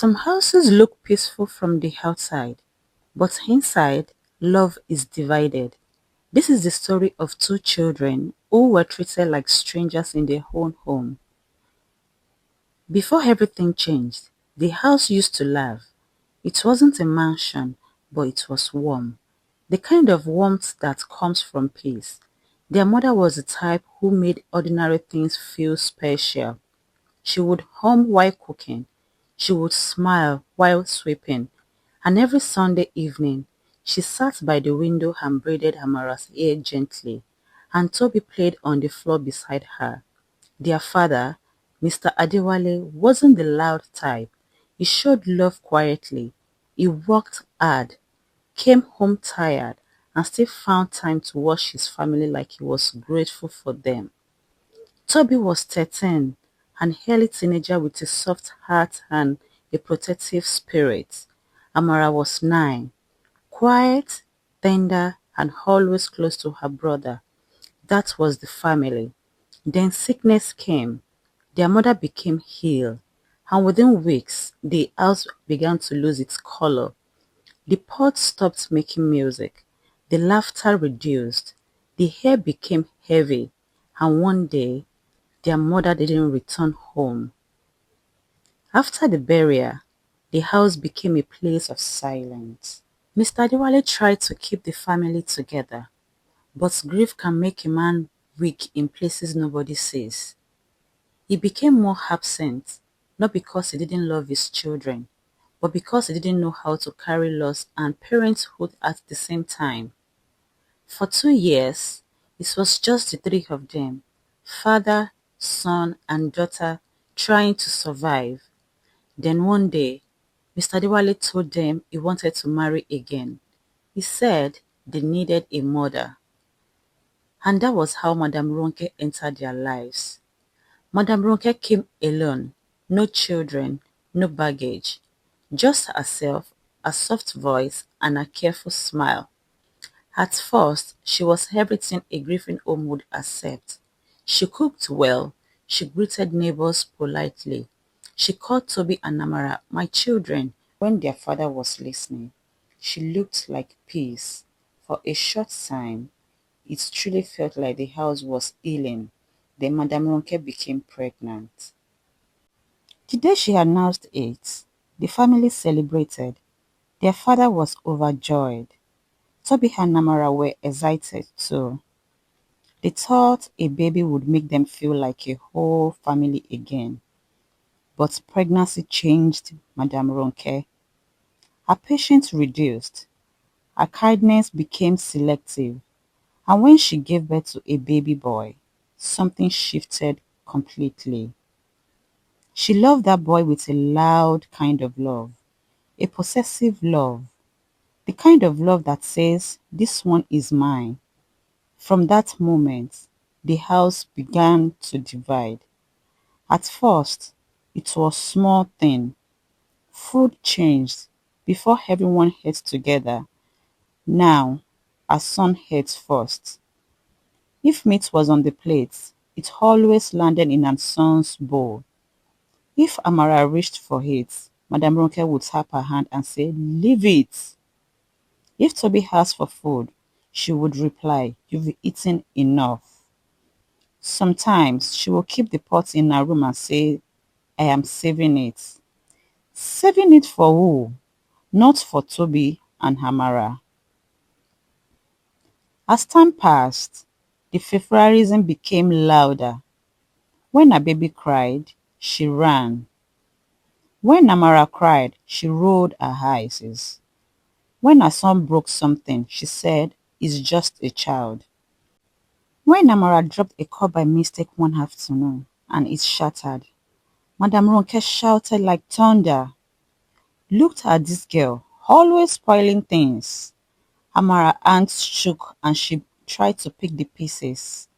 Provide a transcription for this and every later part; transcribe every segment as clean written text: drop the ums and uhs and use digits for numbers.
Some houses look peaceful from the outside, but inside, love is divided. This is the story of two children who were treated like strangers in their own home. Before everything changed, the house used to laugh. It wasn't a mansion, but it was warm. The kind of warmth that comes from peace. Their mother was the type who made ordinary things feel special. She would hum while cooking. She would smile while sweeping. And every Sunday evening, she sat by the window and braided Amara's hair gently, and Toby played on the floor beside her. Their father, Mr. Adewale, wasn't the loud type. He showed love quietly. He worked hard, came home tired, and still found time to watch his family like he was grateful for them. Toby was 13, an early teenager with a soft heart and a protective spirit. Amara was 9, quiet, tender, and always close to her brother. That was the family. Then sickness came. Their mother became ill, and within weeks, the house began to lose its color. The pot stopped making music. The laughter reduced. The hair became heavy, and one day, their mother didn't return home. After the burial, the house became a place of silence. Mr. Adewale tried to keep the family together, but grief can make a man weak in places nobody sees. He became more absent, not because he didn't love his children, but because he didn't know how to carry loss and parenthood at the same time. For 2 years, it was just the three of them, father, son, and daughter, trying to survive. Then one day, Mr. Adewale told them he wanted to marry again. He said they needed a mother. And that was how Madame Ronke entered their lives. Madame Ronke came alone, no children, no baggage, just herself, a soft voice, and a careful smile. At first, she was everything a grieving home would accept. She cooked well, she greeted neighbors politely. She called Toby and Amara "my children" when their father was listening. She looked like peace. For a short time, it truly felt like the house was healing. Then Madame Ronke became pregnant. The day she announced it, the family celebrated. Their father was overjoyed. Toby and Namara were excited too. They thought a baby would make them feel like a whole family again. But pregnancy changed Madame Ronke. Her patience reduced. Her kindness became selective. And when she gave birth to a baby boy, something shifted completely. She loved that boy with a loud kind of love, a possessive love, the kind of love that says, "This one is mine." From that moment, the house began to divide. At first, it was small thing. Food changed. Before everyone ate together. Now, her son ate first. If meat was on the plate, it always landed in her son's bowl. If Amara reached for it, Madame Ronke would tap her hand and say, "Leave it." If Toby asked for food, she would reply, "You've eaten enough." Sometimes she will keep the pot in her room and say, "I am saving it." Saving it for who? Not for Toby and Amara. As time passed, the favoritism became louder. When a baby cried, she ran. When Amara cried, she rolled her eyes. When her son broke something, she said, "It's just a child." When Amara dropped a cup by mistake one afternoon and it shattered, Madame Ronke shouted like thunder, "Look at this girl, always spoiling things." Amara's hands shook and she tried to pick the pieces.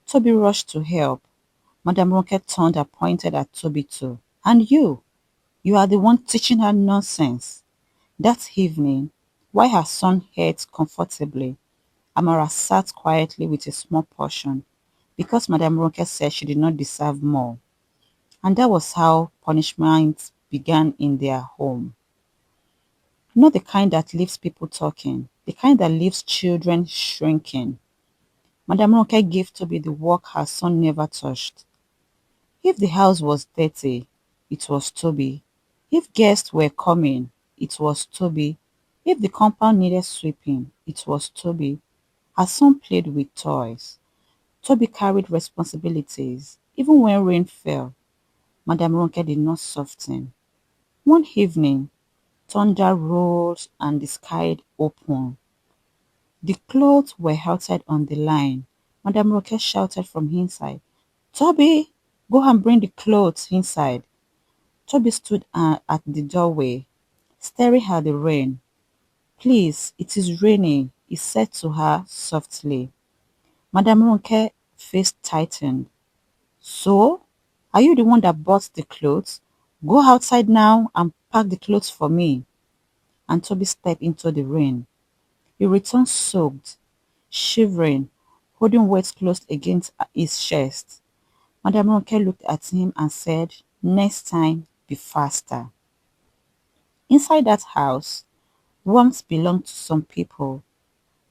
Toby rushed to help. Madame Ronke turned and pointed at Toby too. "And you are the one teaching her nonsense." That evening, while her son ate comfortably, Amara sat quietly with a small portion because Madame Ronke said she did not deserve more. And that was how punishment began in their home. Not the kind that leaves people talking, the kind that leaves children shrinking. Madam Ronke gave Toby the work her son never touched. If the house was dirty, it was Toby. If guests were coming, it was Toby. If the compound needed sweeping, it was Toby. Her son played with toys. Toby carried responsibilities. Even when rain fell, Madam Ronke did not soften. One evening, thunder rolled and the sky opened. The clothes were outside on the line. Madam Ronke shouted from inside, "Toby, go and bring the clothes inside." Toby stood at the doorway, staring at the rain. "Please, it is raining," he said to her softly. Madam Ronke's face tightened. "So? Are you the one that bought the clothes? Go outside now and pack the clothes for me." And Toby stepped into the rain. He returned soaked, shivering, holding wet clothes against his chest. Madam Ronke looked at him and said, "Next time, be faster." Inside that house, warmth belonged to some people,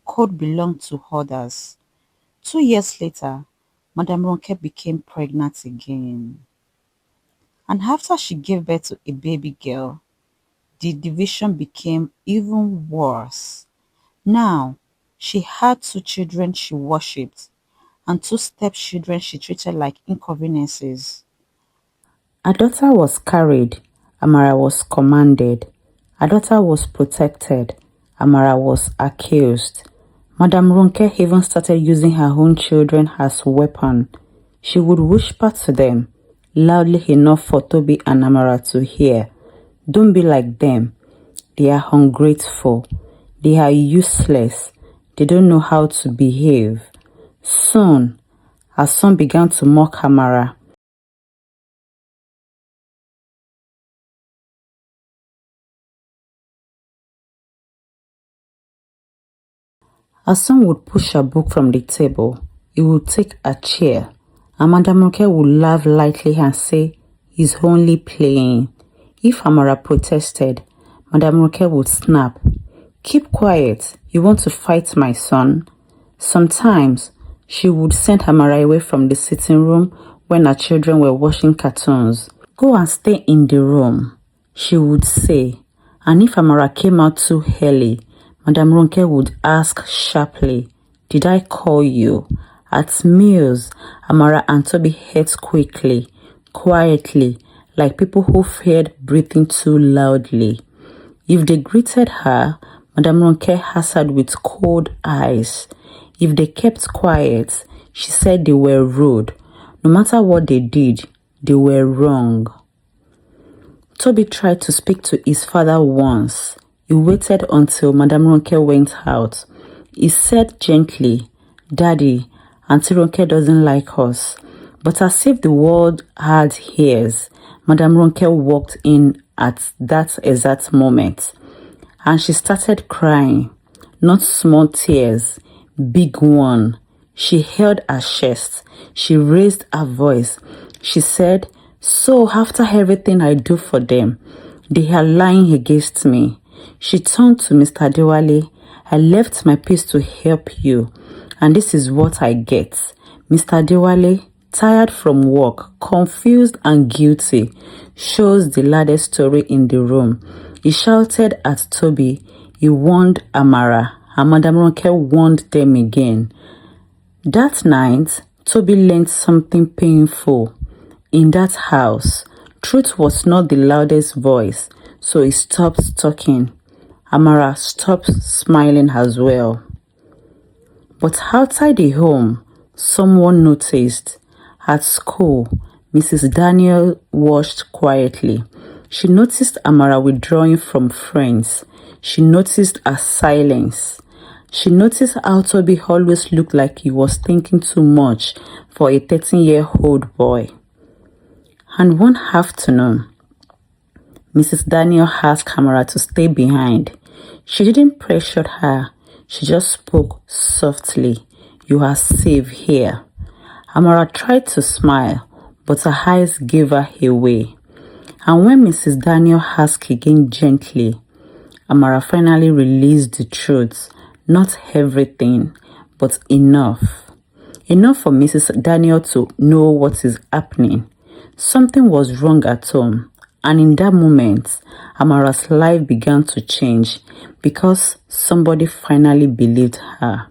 cold belonged to others. 2 years later, Madam Ronke became pregnant again. And after she gave birth to a baby girl, the division became even worse. Now, she had 2 children she worshipped and 2 stepchildren she treated like inconveniences. Her daughter was carried, Amara was commanded. Her daughter was protected, Amara was accused. Madam Ronke even started using her own children as weapon. She would whisper to them, loudly enough for Toby and Amara to hear, "Don't be like them. They are ungrateful. They are useless. They don't know how to behave." Soon, her son began to mock Amara. Her son would push a book from the table. He would take a chair, and Madam Ronke would laugh lightly and say, "He's only playing." If Amara protested, Madam Ronke would snap, "Keep quiet, you want to fight my son?" Sometimes, she would send Amara away from the sitting room when her children were watching cartoons. "Go and stay in the room," she would say. And if Amara came out too early, Madam Ronke would ask sharply, "Did I call you?" At meals, Amara and Toby ate quickly, quietly, like people who feared breathing too loudly. If they greeted her, Madam Ronke answered with cold eyes. If they kept quiet, she said they were rude. No matter what they did, they were wrong. Toby tried to speak to his father once. He waited until Madam Ronke went out. He said gently, "Daddy, Auntie Ronke doesn't like us." But as if the world had ears, Madam Ronke walked in at that exact moment. And she started crying. Not small tears, big one. She held her chest. She raised her voice. She said, "So after everything I do for them, they are lying against me." She turned to Mr. Adewale. "I left my peace to help you, and this is what I get." Mr. Adewale, tired from work, confused and guilty, shows the loudest story in the room. He shouted at Toby. He warned Amara, and Madam Ronke warned them again. That night, Toby learned something painful. In that house, truth was not the loudest voice, so he stopped talking. Amara stopped smiling as well. But outside the home, someone noticed. At school, Mrs. Daniel watched quietly. She noticed Amara withdrawing from friends. She noticed her silence. She noticed how Toby always looked like he was thinking too much for a 13-year-old boy. And one afternoon, Mrs. Daniel asked Amara to stay behind. She didn't pressure her. She just spoke softly. "You are safe here." Amara tried to smile, but her eyes gave her away. And when Mrs. Daniel asked again gently, Amara finally released the truth. Not everything, but enough. Enough for Mrs. Daniel to know what is happening. Something was wrong at home. And in that moment, Amara's life began to change because somebody finally believed her.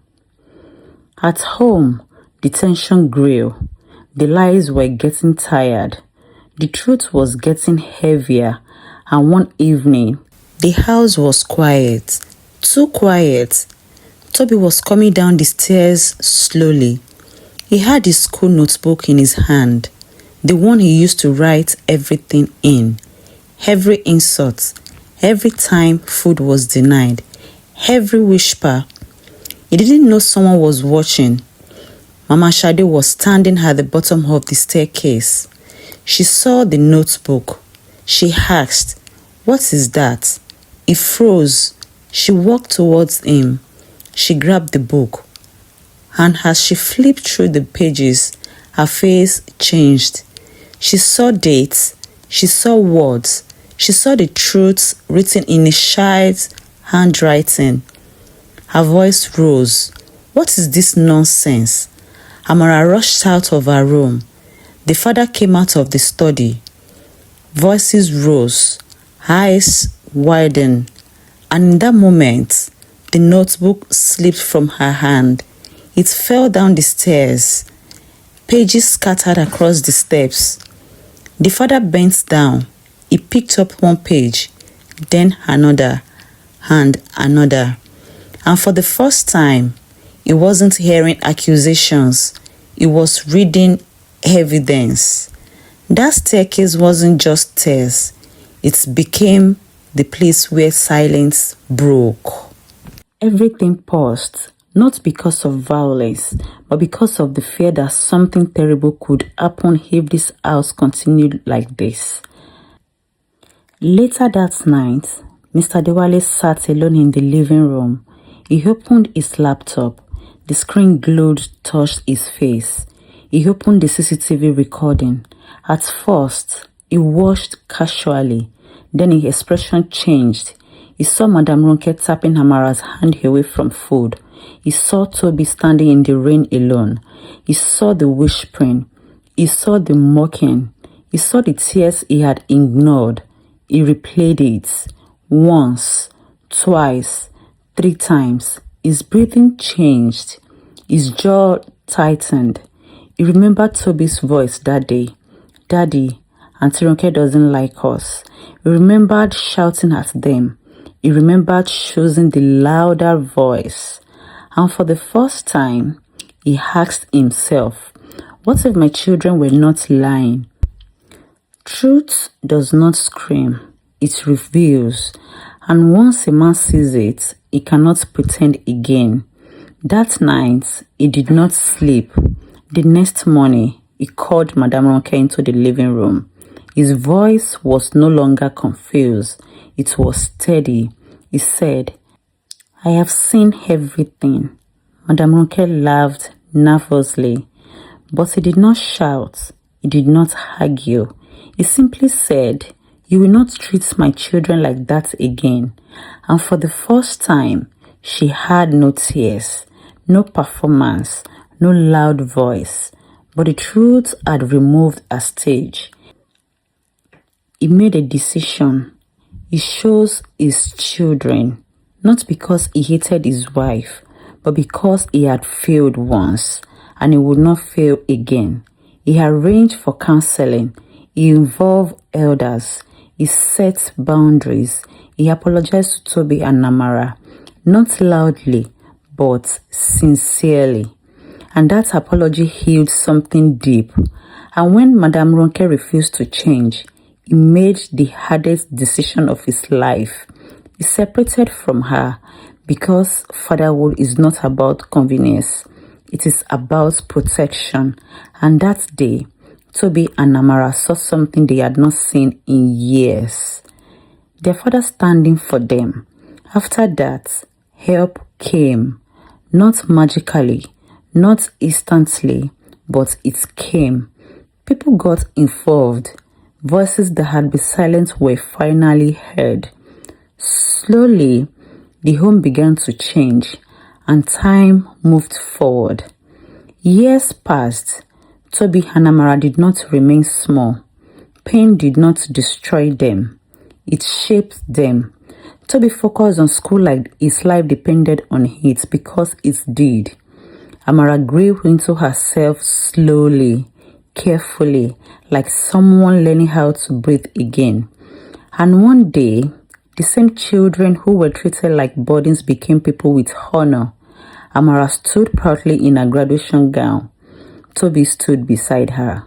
At home, the tension grew. The lies were getting tired. The truth was getting heavier. And one evening, the house was quiet. Too quiet. Toby was coming down the stairs slowly. He had his school notebook in his hand, the one he used to write everything in. Every insult, every time food was denied, every whisper. He didn't know someone was watching. Mama Shade was standing at the bottom of the staircase. She saw the notebook. She asked, "What is that?" He froze. She walked towards him. She grabbed the book. And as she flipped through the pages, her face changed. She saw dates. She saw words. She saw the truths written in a child's handwriting. Her voice rose. "What is this nonsense?" Amara rushed out of her room. The father came out of the study. Voices rose. Eyes widened. And in that moment, the notebook slipped from her hand. It fell down the stairs. Pages scattered across the steps. The father bent down. He picked up one page, then another, and another. And for the first time, he wasn't hearing accusations. He was reading evidence. That staircase wasn't just stairs. It became the place where silence broke. Everything paused, not because of violence, but because of the fear that something terrible could happen if this house continued like this. Later that night, Mr. Dewale sat alone in the living room. He opened his laptop. The screen glowed touched his face. He opened the CCTV recording. At first, he watched casually. Then his expression changed. He saw Madame Ronke tapping Amara's hand away from food. He saw Toby standing in the rain alone. He saw the whispering. He saw the mocking. He saw the tears he had ignored. He replayed it. Once, twice, 3 times. His breathing changed. His jaw tightened. He remembered Toby's voice that day. "Daddy, Auntie Ronke doesn't like us." He remembered shouting at them. He remembered choosing the louder voice. And for the first time, he asked himself, what if my children were not lying? Truth does not scream, it reveals. And once a man sees it, he cannot pretend again. That night, he did not sleep. The next morning, he called Madame Ronke into the living room. His voice was no longer confused. It was steady. He said, "I have seen everything." Madame Ronke laughed nervously, but he did not shout. He did not argue. He simply said, "You will not treat my children like that again." And for the first time, she had no tears, no performance, no loud voice, but the truth had removed a stage. He made a decision. He chose his children, not because he hated his wife, but because he had failed once, and he would not fail again. He arranged for counseling. He involved elders. He set boundaries. He apologized to Toby and Namara, not loudly, but sincerely. And that apology healed something deep. And when Madame Ronke refused to change, he made the hardest decision of his life. He separated from her because fatherhood is not about convenience. It is about protection. And that day, Toby and Namara saw something they had not seen in years. Their father standing for them. After that, help came. Not magically, not instantly, but it came. People got involved. Voices that had been silent were finally heard. Slowly, the home began to change, and time moved forward. Years passed. Toby and Amara did not remain small. Pain did not destroy them. It shaped them. Toby focused on school like his life depended on it because it did. Amara grew into herself slowly, carefully, like someone learning how to breathe again. And one day, the same children who were treated like burdens became people with honor. Amara stood proudly in her graduation gown. Toby stood beside her,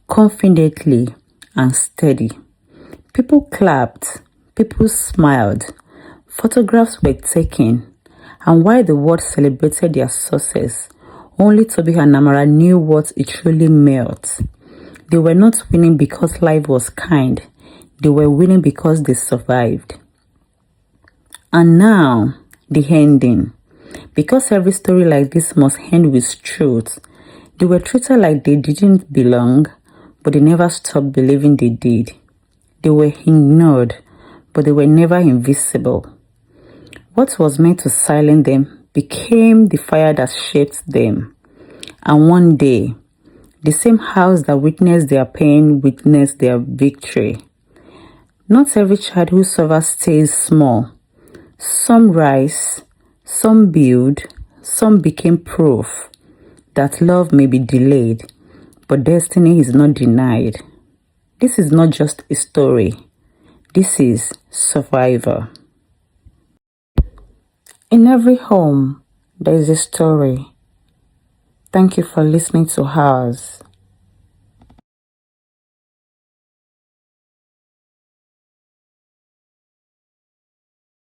confidently and steady. People clapped, people smiled, photographs were taken, and while the world celebrated their success, only Toby and Amara knew what it truly meant. They were not winning because life was kind. They were winning because they survived. And now, the ending. Because every story like this must end with truth. They were treated like they didn't belong, but they never stopped believing they did. They were ignored, but they were never invisible. What was meant to silence them became the fire that shaped them. And one day, the same house that witnessed their pain witnessed their victory. Not every child who suffers stays small. Some rise, some build, some became proof that love may be delayed, but destiny is not denied. This is not just a story. This is survivor. In every home, there is a story. Thank you for listening to ours.